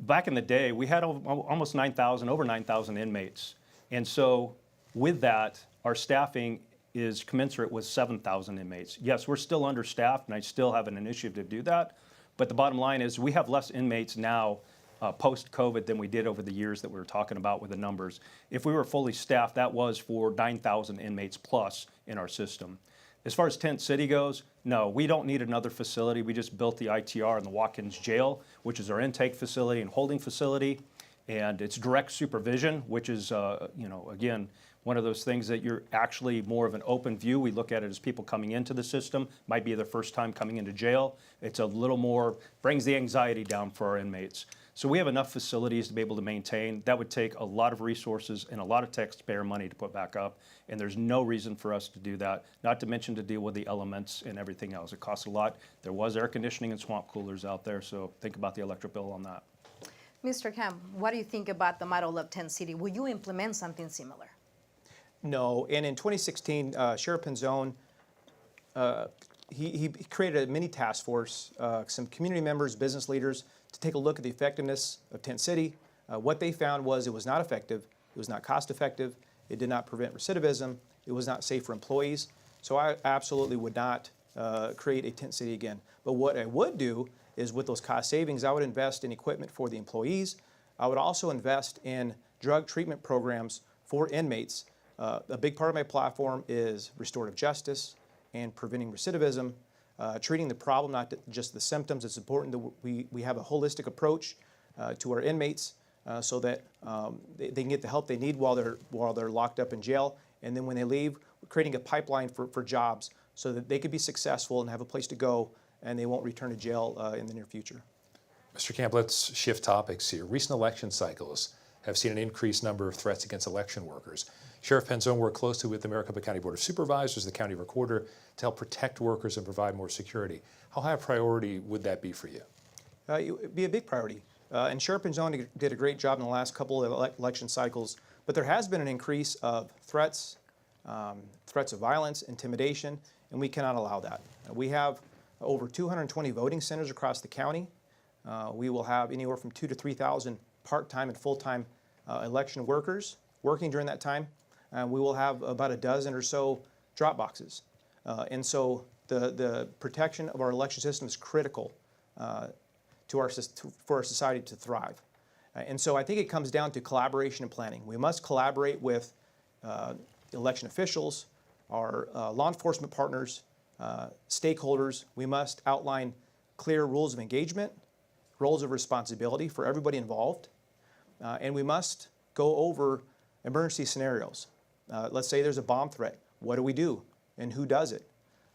Back in the day, we had almost 9,000, over 9,000 inmates. And so with that, our staffing is commensurate with 7,000 inmates. Yes, we're still understaffed, and I still have an initiative to do that. But the bottom line is we have less inmates now post-COVID than we did over the years that we were talking about with the numbers. If we were fully staffed, that was for 9,000 inmates plus in our system. As far as Tent City goes, no, we don't need another facility. We just built the ITR in the Watkins Jail, which is our intake facility and holding facility. And it's direct supervision, which is, you know, again, one of those things that you're actually more of an open view. We look at it as people coming into the system, might be their first time coming into jail. It's a little more, brings the anxiety down for our inmates. So we have enough facilities to be able to maintain. That would take a lot of resources and a lot of taxpayer money to put back up, and there's no reason for us to do that, not to mention to deal with the elements and everything else. It costs a lot. There was air conditioning and swamp coolers out there, so think about the electric bill on that. Mr. Kamp, what do you think about the model of Tent City? Will you implement something similar? No, and in 2016, Sheriff Penzone, he created a mini task force, some community members, business leaders, to take a look at the effectiveness of Tent City. What they found was it was not effective, it was not cost effective, it did not prevent recidivism, it was not safe for employees. So I absolutely would not create a Tent City again. But what I would do is with those cost savings, I would invest in equipment for the employees. I would also invest in drug treatment programs for inmates. A big part of my platform is restorative justice and preventing recidivism, treating the problem, not just the symptoms. It's important that we have a holistic approach to our inmates so that they can get the help they need while they're locked up in jail. And then when they leave, we're creating a pipeline for jobs so that they could be successful and have a place to go and they won't return to jail in the near future. Mr. Kamp, let's shift topics here. Recent election cycles have seen an increased number of threats against election workers. Sheriff Penzone worked closely with the Maricopa County Board of Supervisors, the county recorder, to help protect workers and provide more security. How high a priority would that be for you? It would be a big priority. And Sheriff Penzone did a great job in the last couple of election cycles, but there has been an increase of threats, threats of violence, intimidation, and we cannot allow that. We have over 220 voting centers across the county. We will have anywhere from 2,000 to 3,000 part-time and full-time election workers working during that time. We will have about a dozen or so drop boxes. And so the protection of our election system is critical for our society to thrive. And so I think it comes down to collaboration and planning. We must collaborate with election officials, our law enforcement partners, stakeholders. We must outline clear rules of engagement, roles of responsibility for everybody involved, and we must go over emergency scenarios. Let's say there's a bomb threat. What do we do, and who does it?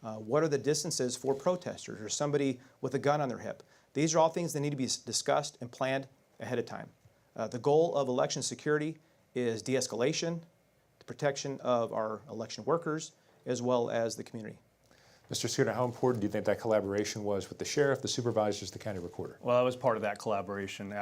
What are the distances for protesters or somebody with a gun on their hip? These are all things that need to be discussed and planned ahead of time. The goal of election security is de-escalation, the protection of our election workers, as well as the community. Mr. Scooter, how important do you think that collaboration was with the sheriff, the supervisors, the county recorder? Well, I was part of that collaboration,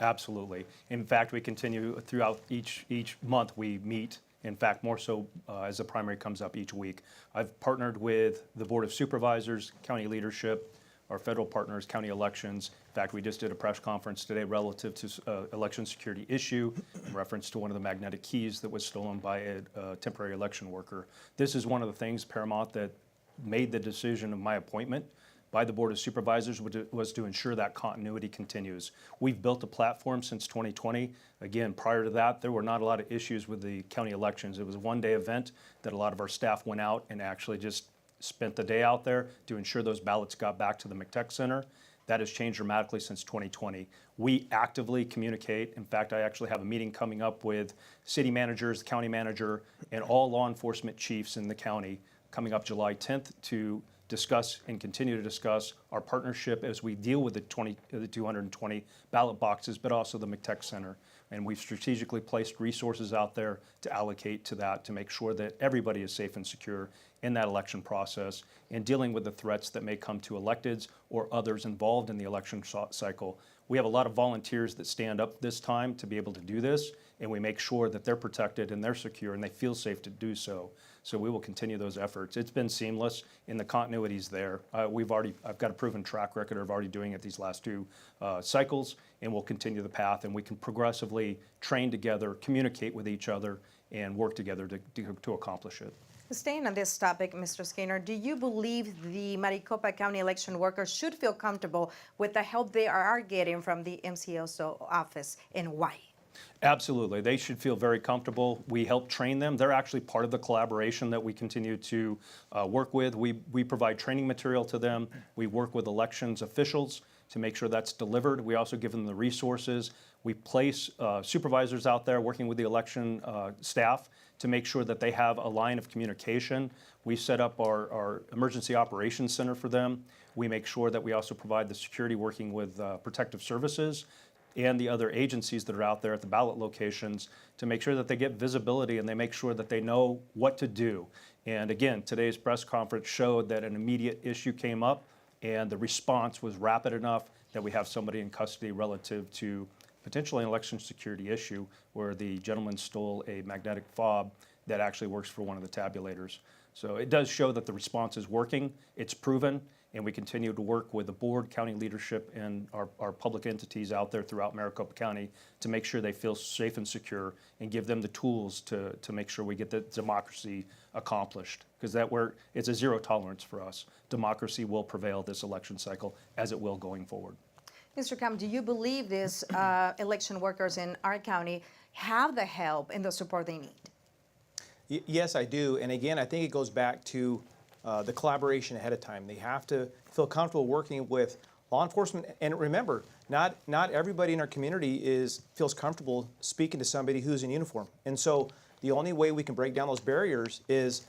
absolutely. In fact, we continue throughout each month we meet. In fact, more so as the primary comes up each week. I've partnered with the Board of Supervisors, county leadership, our federal partners, county elections. In fact, we just did a press conference today relative to election security issue in reference to one of the magnetic keys that was stolen by a temporary election worker. This is one of the things, Paramount, that made the decision of my appointment by the Board of Supervisors was to ensure that continuity continues. We've built a platform since 2020. Again, prior to that, there were not a lot of issues with the county elections. It was a one-day event that a lot of our staff went out and actually just spent the day out there to ensure those ballots got back to the McTech Center. That has changed dramatically since 2020. We actively communicate. In fact, I actually have a meeting coming up with city managers, county manager, and all law enforcement chiefs in the county coming up July 10th to discuss and continue to discuss our partnership as we deal with the 220 ballot boxes, but also the McTech Center. And we've strategically placed resources out there to allocate to that to make sure that everybody is safe and secure in that election process and dealing with the threats that may come to electeds or others involved in the election cycle. We have a lot of volunteers that stand up this time to be able to do this, and we make sure that they're protected and they're secure and they feel safe to do so. So we will continue those efforts. It's been seamless, and the continuity's there. I've got a proven track record of already doing it these last two cycles, and we'll continue the path, and we can progressively train together, communicate with each other, and work together to accomplish it. Staying on this topic, Mr. Skinner, do you believe the Maricopa County election workers should feel comfortable with the help they are getting from the MCSO office, and why? Absolutely. They should feel very comfortable. We help train them. They're actually part of the collaboration that we continue to work with. We provide training material to them. We work with elections officials to make sure that's delivered. We also give them the resources. We place supervisors out there working with the election staff to make sure that they have a line of communication. We set up our emergency operations center for them. We make sure that we also provide the security working with protective services and the other agencies that are out there at the ballot locations to make sure that they get visibility and they make sure that they know what to do. And again, today's press conference showed that an immediate issue came up and the response was rapid enough that we have somebody in custody relative to potentially an election security issue where the gentleman stole a magnetic fob that actually works for one of the tabulators. So it does show that the response is working, it's proven, and we continue to work with the board, county leadership, and our public entities out there throughout Maricopa County to make sure they feel safe and secure and give them the tools to make sure we get the democracy accomplished. Because it's a zero tolerance for us. Democracy will prevail this election cycle, as it will going forward. Mr. Kamp, do you believe these election workers in our county have the help and the support they need? Yes, I do. And again, I think it goes back to the collaboration ahead of time. They have to feel comfortable working with law enforcement. And remember, not everybody in our community feels comfortable speaking to somebody who's in uniform. And so the only way we can break down those barriers is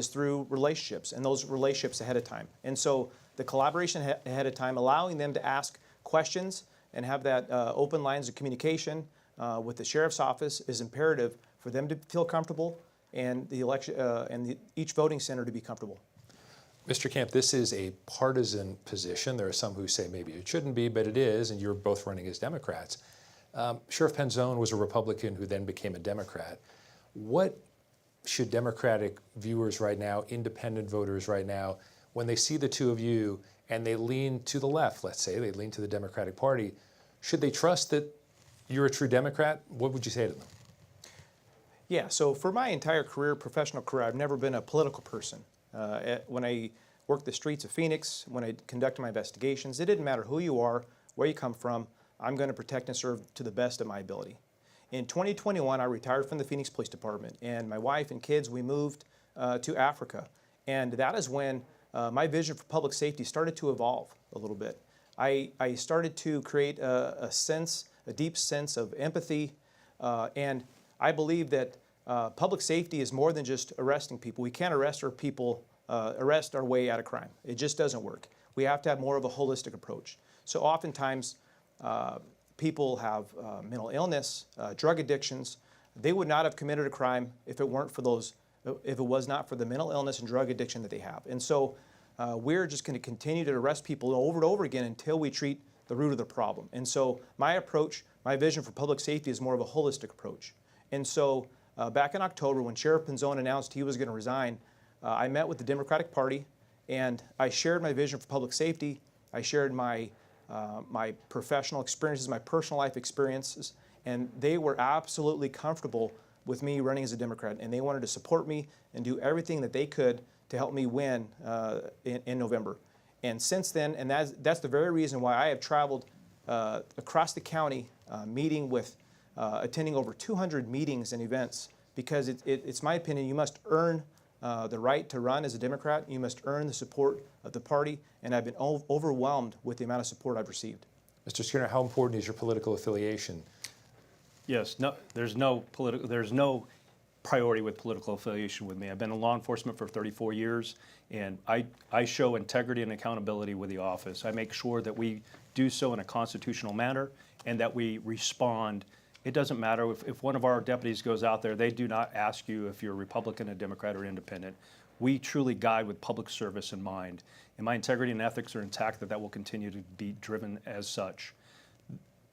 through relationships, and those relationships ahead of time. And so the collaboration ahead of time, allowing them to ask questions and have that open lines of communication with the sheriff's office is imperative for them to feel comfortable and the election each voting center to be comfortable. Mr. Kamp, this is a partisan position. There are some who say maybe it shouldn't be, but it is, and you're both running as Democrats. Sheriff Penzone was a Republican who then became a Democrat. What should Democratic viewers right now, independent voters right now, when they see the two of you and they lean to the left, let's say, they lean to the Democratic Party, should they trust that you're a true Democrat? What would you say to them? Yeah, so for my entire career, professional career, I've never been a political person. When I worked the streets of Phoenix, when I conducted my investigations, it didn't matter who you are, where you come from, I'm going to protect and serve to the best of my ability. In 2021, I retired from the Phoenix Police Department, and my wife and kids, we moved to Africa. And that is when my vision for public safety started to evolve a little bit. I started to create a deep sense of empathy, and I believe that public safety is more than just arresting people. We can't arrest our way out of crime. It just doesn't work. We have to have more of a holistic approach. So oftentimes, people have mental illness, drug addictions. They would not have committed a crime if it was not for the mental illness and drug addiction that they have. And so we're just going to continue to arrest people over and over again until we treat the root of the problem. And so my approach, my vision for public safety is more of a holistic approach. And so back in October, when Sheriff Penzone announced he was going to resign, I met with the Democratic Party, and I shared my vision for public safety. I shared my professional experiences, my personal life experiences, and they were absolutely comfortable with me running as a Democrat, and they wanted to support me and do everything that they could to help me win in November. And since then, and that's the very reason why I have traveled across the county, attending over 200 meetings and events, because it's my opinion you must earn the right to run as a Democrat. You must earn the support of the party, and I've been overwhelmed with the amount of support I've received. Mr. Skinner, how important is your political affiliation? Yes, no, there's no priority with political affiliation with me. I've been in law enforcement for 34 years, and I show integrity and accountability with the office. I make sure that we do so in a constitutional manner and that we respond It doesn't matter if one of our deputies goes out there, they do not ask you if you're a Republican, a Democrat, or independent. We truly guide with public service in mind, and my integrity and ethics are intact that will continue to be driven as such.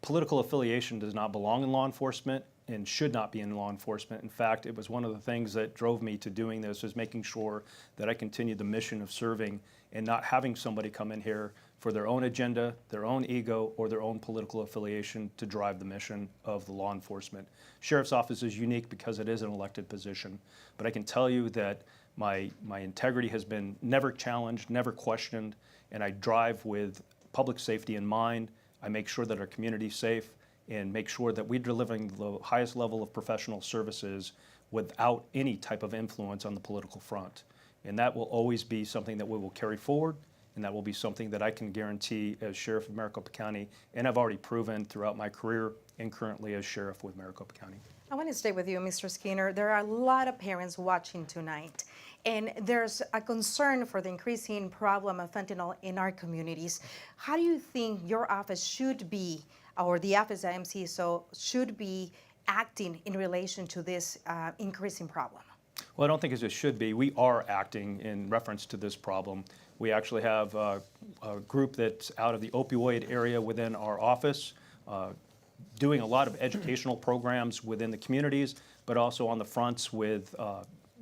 Political affiliation does not belong in law enforcement and should not be in law enforcement. In fact, it was one of the things that drove me to doing this, is making sure that I continued the mission of serving and not having somebody come in here for their own agenda, their own ego, or their own political affiliation to drive the mission of the law enforcement. Sheriff's office is unique because it is an elected position, but I can tell you that my integrity has been never challenged, never questioned, and I drive with public safety in mind. I make sure that our community's safe and make sure that we're delivering the highest level of professional services without any type of influence on the political front. And that will always be something that we will carry forward, and that will be something that I can guarantee as Sheriff of Maricopa County, and I've already proven throughout my career and currently as Sheriff with Maricopa County. I want to stay with you, Mr. Skinner. There are a lot of parents watching tonight, and there's a concern for the increasing problem of fentanyl in our communities. How do you think your office should be, or the office at MCSO should be acting in relation to this increasing problem? Well, I don't think as it should be. We are acting in reference to this problem. We actually have a group that's out of the opioid area within our office, doing a lot of educational programs within the communities, but also on the fronts with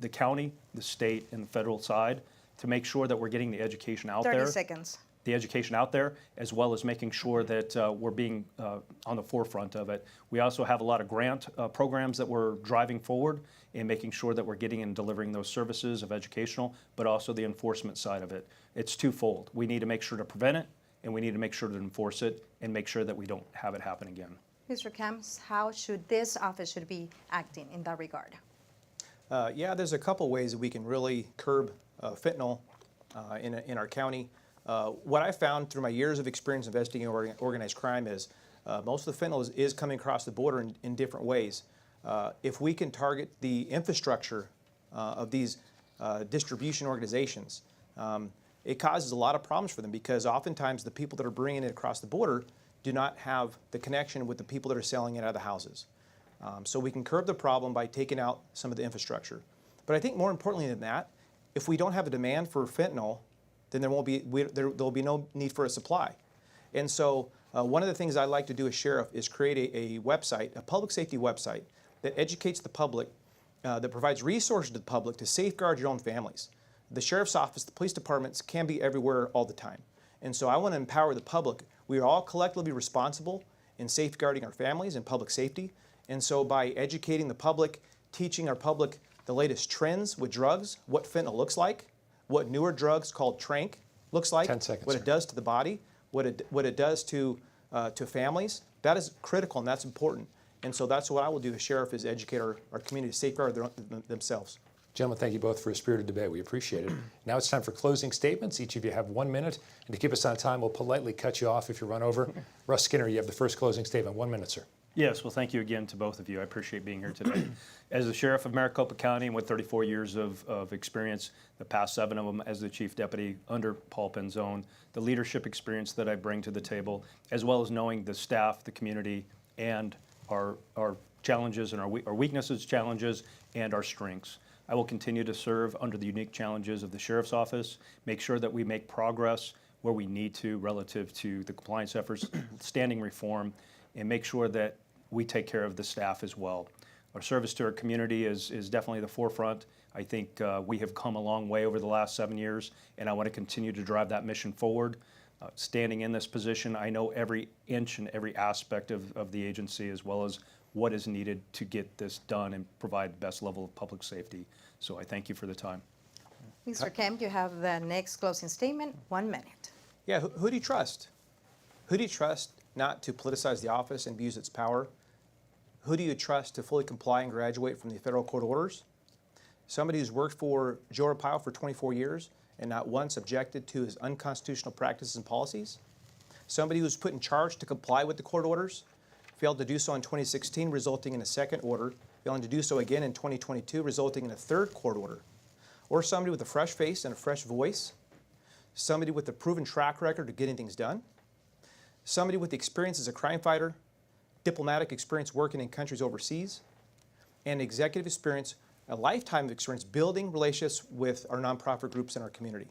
the county, the state, and the federal side to make sure that we're getting the education out there. 30 seconds. The education out there, as well as making sure that we're being on the forefront of it. We also have a lot of grant programs that we're driving forward and making sure that we're getting and delivering those services of educational, but also the enforcement side of it. It's twofold. We need to make sure to prevent it, and we need to make sure to enforce it and make sure that we don't have it happen again. Mr. Kamp, how should this office be acting in that regard? Yeah, there's a couple ways that we can really curb fentanyl in our county. What I found through my years of experience investigating organized crime is most of the fentanyl is coming across the border in different ways. If we can target the infrastructure of these distribution organizations, it causes a lot of problems for them, because oftentimes the people that are bringing it across the border do not have the connection with the people that are selling it out of the houses. So we can curb the problem by taking out some of the infrastructure. But I think more importantly than that, if we don't have a demand for fentanyl, then there will be no need for a supply. And so one of the things I like to do as sheriff is create a website, a public safety website that educates the public, that provides resources to the public to safeguard your own families. The sheriff's office, the police departments can be everywhere all the time. And so I want to empower the public. We are all collectively responsible in safeguarding our families and public safety. And so by educating the public, teaching our public the latest trends with drugs, what fentanyl looks like, what newer drugs called trank looks like, 10 seconds, what sir. it does to the body, what it does to families, that is critical and that's important. And so that's what I will do as sheriff, is educate our community to safeguard themselves. Gentlemen, thank you both for a spirited debate. We appreciate it. Now it's time for closing statements. Each of you have 1 minute. And to keep us on time, we'll politely cut you off if you run over. Russ Skinner, you have the first closing statement. 1 minute, sir. Yes, well, thank you again to both of you. I appreciate being here today. As the Sheriff of Maricopa County and with 34 years of experience, the past 7 of them as the Chief Deputy under Paul Penzone, the leadership experience that I bring to the table, as well as knowing the staff, the community, and our challenges and our weaknesses, challenges, and our strengths. I will continue to serve under the unique challenges of the Sheriff's Office, make sure that we make progress where we need to relative to the compliance efforts, standing reform, and make sure that we take care of the staff as well. Our service to our community is definitely the forefront. I think we have come a long way over the last 7 years, and I want to continue to drive that mission forward. Standing in this position, I know every inch and every aspect of the agency, as well as what is needed to get this done and provide the best level of public safety. So I thank you for the time. Mr. Kamp, you have the next closing statement. 1 minute. Yeah, who do you trust? Who do you trust not to politicize the office and abuse its power? Who do you trust to fully comply and graduate from the federal court orders? Somebody who's worked for Joe Arpaio for 24 years and not once objected to his unconstitutional practices and policies? Somebody who's put in charge to comply with the court orders, failed to do so in 2016, resulting in a second order, failing to do so again in 2022, resulting in a third court order? Or somebody with a fresh face and a fresh voice? Somebody with a proven track record of getting things done? Somebody with experience as a crime fighter, diplomatic experience working in countries overseas, and executive experience, a lifetime of experience building relationships with our nonprofit groups in our community.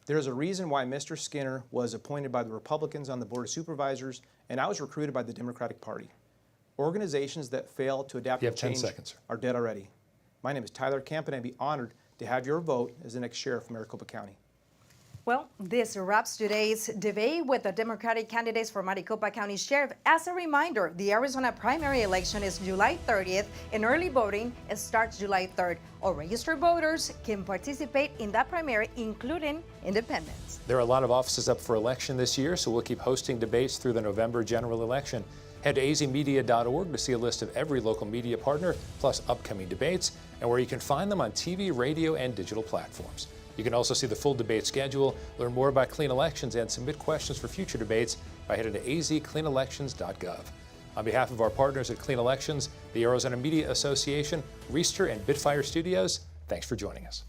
There's a reason why Mr. Skinner was appointed by the Republicans on the Board of Supervisors, and I was recruited by the Democratic Party. Organizations that fail to adapt You have to 10 change seconds, sir. are dead already. My name is Tyler Kamp, and I'd be honored to have your vote as the next sheriff of Maricopa County. Well, this wraps today's debate with the Democratic candidates for Maricopa County Sheriff. As a reminder, the Arizona primary election is July 30th, and early voting starts July 3rd. All registered voters can participate in that primary, including independents. There are a lot of offices up for election this year, so we'll keep hosting debates through the November general election. Head to azmedia.org to see a list of every local media partner, plus upcoming debates, and where you can find them on TV, radio, and digital platforms. You can also see the full debate schedule, learn more about clean elections, and submit questions for future debates by heading to azcleanelections.gov. On behalf of our partners at Clean Elections, the Arizona Media Association, Reister, and Bitfire Studios, thanks for joining us.